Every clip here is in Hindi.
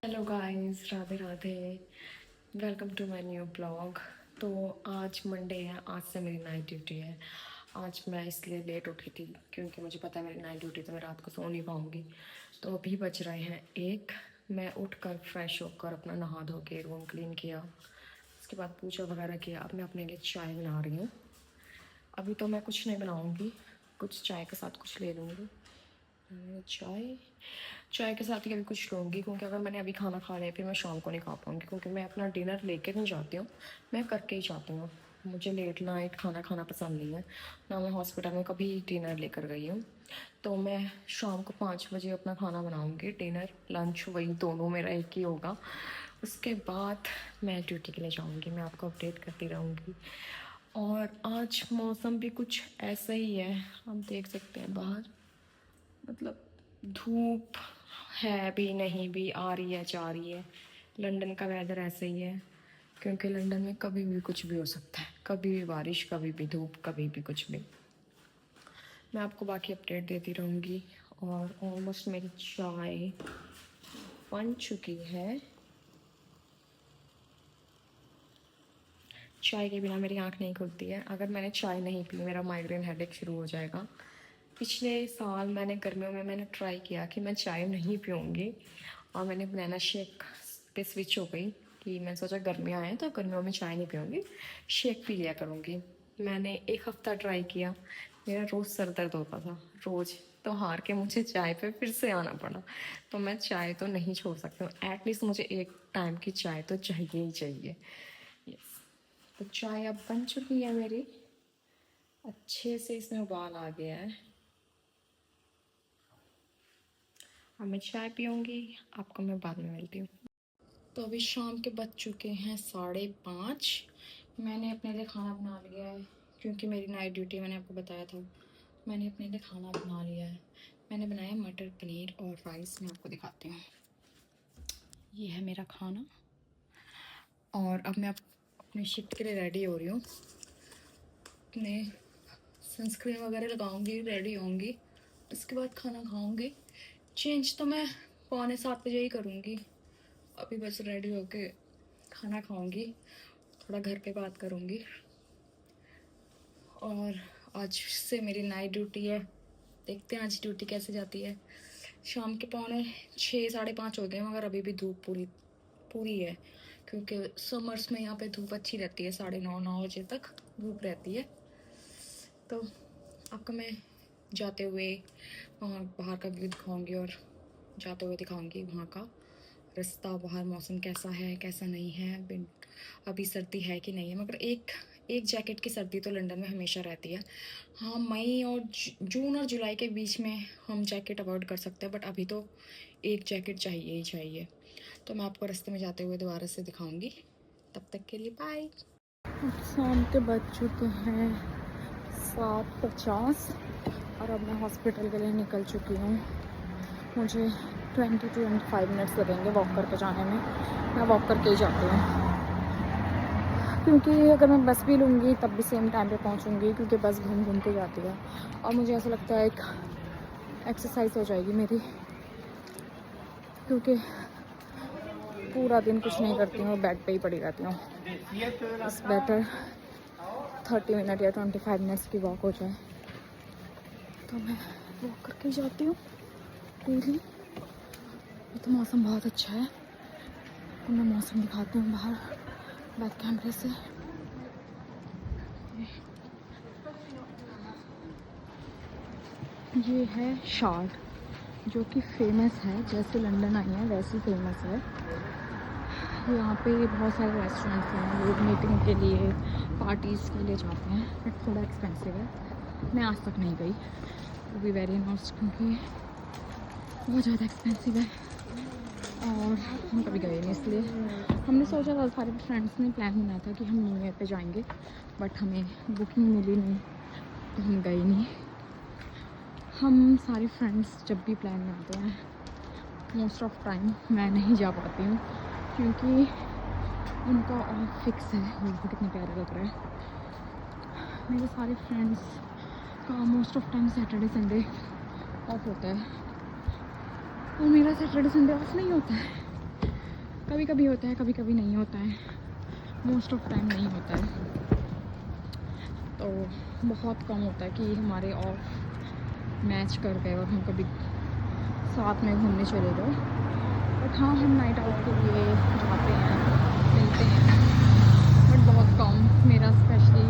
Hello guys, Radhe Radhe. Welcome to my new blog. तो आज मंडे है, आज से मेरी नाइट ड्यूटी है। आज मैं इसलिए लेट उठी थी क्योंकि मुझे पता है मेरी नाइट ड्यूटी तो मैं रात को सो नहीं पाऊँगी। तो अभी बज रहे हैं 1। मैं उठकर फ्रेश होकर अपना नहा धो के रूम क्लीन किया, उसके बाद पूजा वगैरह किया। अब मैं अपने लिए चाय बना रही हूँ। अभी तो मैं कुछ नहीं बनाऊँगी, कुछ चाय के साथ कुछ ले लूँगी। चाय चाय के साथ ही अभी कुछ लूँगी, क्योंकि अगर मैंने अभी खाना खा लिया फिर मैं शाम को नहीं खा पाऊँगी, क्योंकि मैं अपना डिनर लेकर नहीं जाती हूँ, मैं करके ही जाती हूँ। मुझे लेट नाइट खाना खाना पसंद नहीं है, ना मैं हॉस्पिटल में कभी डिनर लेकर गई हूँ। तो मैं शाम को 5 बजे अपना खाना बनाऊँगी, डिनर लंच वही दोनों मेरा एक ही होगा। उसके बाद मैं ड्यूटी के लिए जाऊँगी, मैं आपको अपडेट करती रहूँगी। और आज मौसम भी कुछ ऐसा ही है, आप देख सकते हैं बाहर, मतलब धूप है भी नहीं भी, आ रही है जा रही है। लंदन का वेदर ऐसे ही है, क्योंकि लंदन में कभी भी कुछ भी हो सकता है, कभी भी बारिश, कभी भी धूप, कभी भी कुछ भी। मैं आपको बाकी अपडेट देती रहूँगी। और ऑलमोस्ट मेरी चाय बन चुकी है। चाय के बिना मेरी आँख नहीं खुलती है। अगर मैंने चाय नहीं पी मेरा माइग्रेन हेडेक शुरू हो जाएगा। पिछले साल मैंने गर्मियों में ट्राई किया कि मैं चाय नहीं पीऊँगी, और मैंने बनाना शेक पे स्विच हो गई कि मैं सोचा गर्मियाँ आए तो गर्मियों में चाय नहीं पीऊँगी, शेक पी लिया करूँगी। मैंने 1 हफ़्ता ट्राई किया, मेरा रोज़ सर दर्द होता था, रोज़। तो हार के मुझे चाय पे फिर से आना पड़ा। तो मैं चाय तो नहीं छोड़ सकती हूँ, एटलीस्ट मुझे एक टाइम की चाय तो चाहिए ही चाहिए। यस। तो चाय अब बन चुकी है मेरी, अच्छे से इसमें उबाल आ गया है। अब मैं चाय पीऊँगी, आपको मैं बाद में मिलती हूँ। तो अभी शाम के बज चुके हैं 5:30। मैंने अपने लिए खाना बना लिया है, क्योंकि मेरी नाइट ड्यूटी मैंने आपको बताया था। मैंने अपने लिए खाना बना लिया है। मैंने बनाया मटर पनीर और राइस, मैं आपको दिखाती हूँ। ये है मेरा खाना। और अब मैं अपने शिफ्ट के लिए रेडी हो रही हूँ, अपने सनस्क्रीन वगैरह लगाऊंगी, रेडी होंगी, उसके बाद खाना खाऊंगी। चेंज तो मैं 6:45 ही करूँगी। अभी बस रेडी होके खाना खाऊंगी, थोड़ा घर पे बात करूँगी। और आज से मेरी नाइट ड्यूटी है, देखते हैं आज ड्यूटी कैसे जाती है। शाम के 6:45 5:30 हो गए, मगर अभी भी धूप पूरी पूरी है, क्योंकि समर्स में यहाँ पे धूप अच्छी रहती है, 9:30 बजे तक धूप रहती है। तो आपको मैं जाते हुए वहाँ बाहर का व्यू दिखाऊंगी, और जाते हुए दिखाऊंगी वहाँ का रास्ता, बाहर मौसम कैसा है कैसा नहीं है, अभी सर्दी है कि नहीं है। मगर एक जैकेट की सर्दी तो लंदन में हमेशा रहती है। हाँ, मई और जून और जुलाई के बीच में हम जैकेट अवॉइड कर सकते हैं, बट अभी तो एक जैकेट चाहिए ही चाहिए। तो मैं आपको रास्ते में जाते हुए दोबारा से दिखाऊंगी। तब तक के लिए बाय। शाम के बज चुके हैं 7:50, और अब मैं हॉस्पिटल के लिए निकल चुकी हूँ। मुझे 20 to 25 मिनट्स लगेंगे वॉक करके जाने में। मैं वॉक करके ही जाती हूँ, क्योंकि अगर मैं बस भी लूँगी तब भी सेम टाइम पे पहुँचूँगी, क्योंकि बस घूम घूम के जाती है। और मुझे ऐसा लगता है एक एक्सरसाइज हो जाएगी मेरी, क्योंकि पूरा दिन कुछ नहीं करती हूँ, बेड पे ही पड़ी रहती हूँ। इट्स बेटर 30 मिनट या 25 मिनट्स की वॉक हो जाए। तो मैं वॉक करके जाती हूँ डेली। तो मौसम बहुत अच्छा है, तो मैं मौसम दिखाती हूँ बाहर बैक कैमरे से। ये है शार्ड, जो कि फेमस है, जैसे लंदन आई है वैसे फेमस है। यहाँ पे बहुत सारे रेस्टोरेंट्स हैं, लोग मीटिंग के लिए पार्टीज़ के लिए जाते हैं, बट थोड़ा एक्सपेंसिव है। मैं आज तक नहीं गई, टू बी वेरी ऑनेस्ट, क्योंकि बहुत ज़्यादा एक्सपेंसिव है और हम कभी गए नहीं। इसलिए हमने सोचा था, सारे फ्रेंड्स ने प्लान बनाया था कि हम न्यू ईयर पे जाएंगे, बट हमें बुकिंग मिली नहीं तो हम गए नहीं। हम सारे फ्रेंड्स जब भी प्लान बनाते हैं, मोस्ट ऑफ टाइम मैं नहीं जा पाती हूँ, क्योंकि उनका ऑफ फिक्स है। वो कितने प्यारे लग रहा है। मेरे सारे फ्रेंड्स का most of time Saturday Sunday off होता है, और मेरा सैटरडे संडे ऑफ नहीं होता है। कभी कभी होता है, कभी कभी नहीं होता है, मोस्ट ऑफ टाइम नहीं होता है। तो बहुत कम होता है कि हमारे ऑफ मैच कर गए और हम कभी साथ में घूमने चले गए। बट हाँ, हम नाइट आउट के लिए जाते हैं, मिलते हैं, बट बहुत कम। मेरा स्पेशली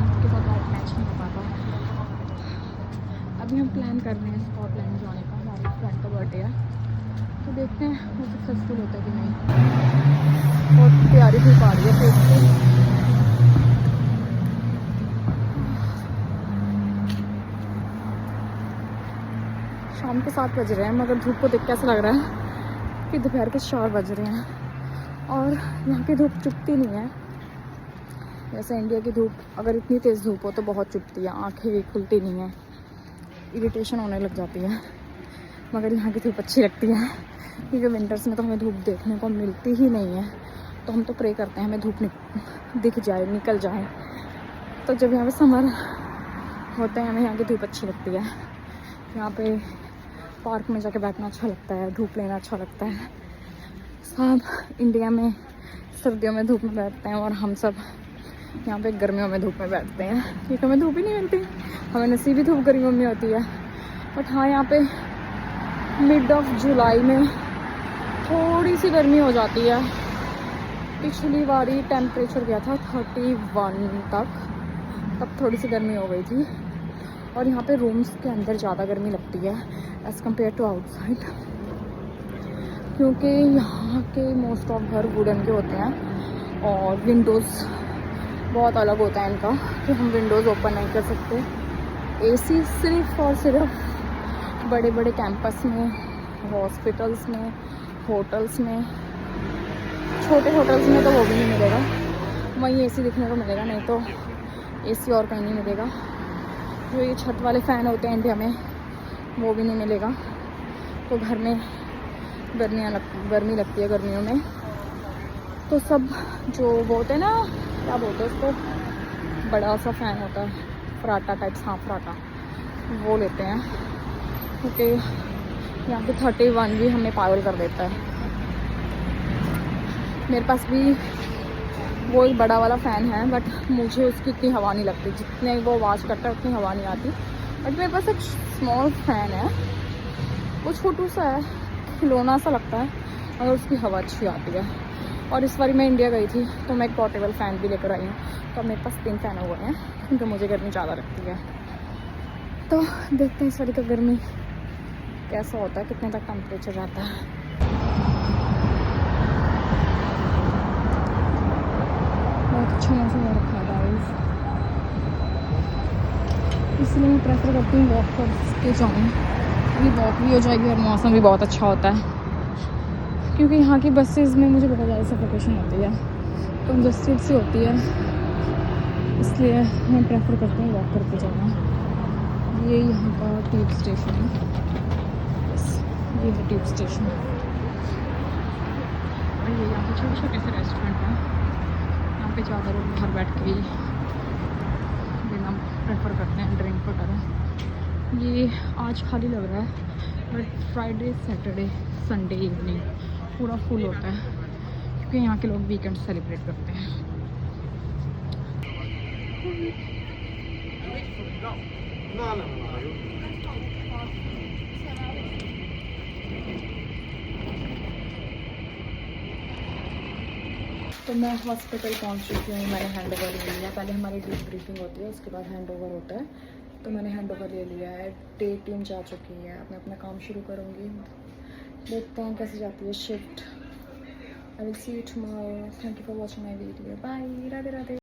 उसके साथ ऑफ मैच नहीं हो पाता। अभी हम प्लान कर रहे हैं स्कॉटलैंड जाने का, हमारी फ्रेंड का बर्थडे है, तो देखते हैं वो सक्सेसफुल होता है कि नहीं। बहुत प्यारी धूप आ रही है फेस पे। शाम के 7 बज रहे हैं, मगर धूप को देख के ऐसा लग रहा है कि दोपहर के 4 बज रहे हैं। और यहाँ की धूप चुभती नहीं है, जैसे इंडिया की धूप अगर इतनी तेज़ धूप हो तो बहुत चुभती है, आँखें भी खुलती नहीं है, इरिटेशन होने लग जाती है। मगर यहाँ की धूप अच्छी लगती है, क्योंकि विंटर्स में तो हमें धूप देखने को मिलती ही नहीं है। तो हम तो प्रे करते हैं हमें धूप दिख जाए, निकल जाए। तो जब यहाँ पे समर होता है, हमें यहाँ की धूप अच्छी लगती है। यहाँ पे पार्क में जाके बैठना अच्छा लगता है, धूप लेना अच्छा लगता है। सब इंडिया में सर्दियों में धूप में बैठते हैं और हम सब यहाँ पे गर्मियों में धूप में बैठते हैं, क्योंकि हमें धूप ही नहीं मिलती। हमें नसीब ही धूप गर्मियों में होती है। बट हाँ, यहाँ पे मिड ऑफ जुलाई में थोड़ी सी गर्मी हो जाती है। पिछली बारी टेम्परेचर गया था 31 तक, तब थोड़ी सी गर्मी हो गई थी। और यहाँ पे रूम्स के अंदर ज़्यादा गर्मी लगती है एज़ कम्पेयर टू आउटसाइड, क्योंकि यहाँ के मोस्ट ऑफ घर वुडन के होते हैं और विंडोज़ बहुत अलग होता है इनका, कि हम विंडोज़ ओपन नहीं कर सकते। एसी सिर्फ और सिर्फ बड़े बड़े कैंपस में, हॉस्पिटल्स में, होटल्स में, छोटे होटल्स में तो वो भी नहीं मिलेगा, वहीं एसी दिखने को मिलेगा, नहीं तो एसी और कहीं नहीं मिलेगा। जो ये छत वाले फ़ैन होते हैं इंडिया में, वो भी नहीं मिलेगा। तो घर में गर्मी लगती है गर्मियों में, तो सब जो वो होते हैं ना, क्या बोलते हैं उसको, बड़ा सा फ़ैन होता है, फराटा टाइप्स, हाँ फराटा, वो लेते हैं, क्योंकि यहाँ पे 31 भी हमें पागल कर देता है। मेरे पास भी वो एक बड़ा वाला फ़ैन है, बट मुझे उसकी इतनी हवा नहीं लगती, जितने वो आवाज़ करता है उतनी हवा नहीं आती। बट मेरे पास एक स्मॉल फ़ैन है, वो छोटू सा है, खिलौना सा लगता है, और उसकी हवा अच्छी आती है। और इस बार मैं इंडिया गई थी तो मैं एक पोर्टेबल फ़ैन भी लेकर आई हूँ, तो मेरे पास 3 फ़ैन हुए हैं, क्योंकि मुझे गर्मी ज़्यादा लगती है। तो देखते हैं इस बार का गर्मी कैसा होता है, कितने तक टेम्परेचर रहता है। बहुत अच्छा मौसम हो रखा है गाइस, इसलिए मैं प्रेफर करती हूँ वॉक करके जाऊँ, अभी वॉक भी हो जाएगी और मौसम भी बहुत अच्छा होता है। क्योंकि यहाँ की बसेस में मुझे बहुत ज़्यादा सफोकेशन होती है, कंजस्टेड सी होती है, इसलिए मैं प्रेफर करती हूँ वॉक करके जाना। ये यहाँ का ट्यूब स्टेशन है, बस ये है ट्यूब स्टेशन। और ये यहाँ पे छोटे छोटे से रेस्टोरेंट हैं, यहाँ पे ज़्यादा लोग बाहर बैठ के ही लेना प्रेफर करते हैं, ड्रिंक वगैरह। ये आज खाली लग रहा है, but Friday Saturday Sunday evening पूरा फुल होता है, क्योंकि यहाँ के लोग वीकेंड सेलिब्रेट करते हैं। तो मैं हॉस्पिटल पहुँच चुकी हूँ, मैंने हैंड ओवर ले लिया। पहले हमारी ब्रीफिंग होती है, उसके बाद हैंड ओवर होता है, तो मैंने हैंड ओवर ले लिया है। डे टीम जा चुकी है, अब मैं अपना काम शुरू करूँगी, देखते हैं कैसे जाती है shift. I will see you tomorrow. Thank you for watching my video, bye, Radhe Radhe.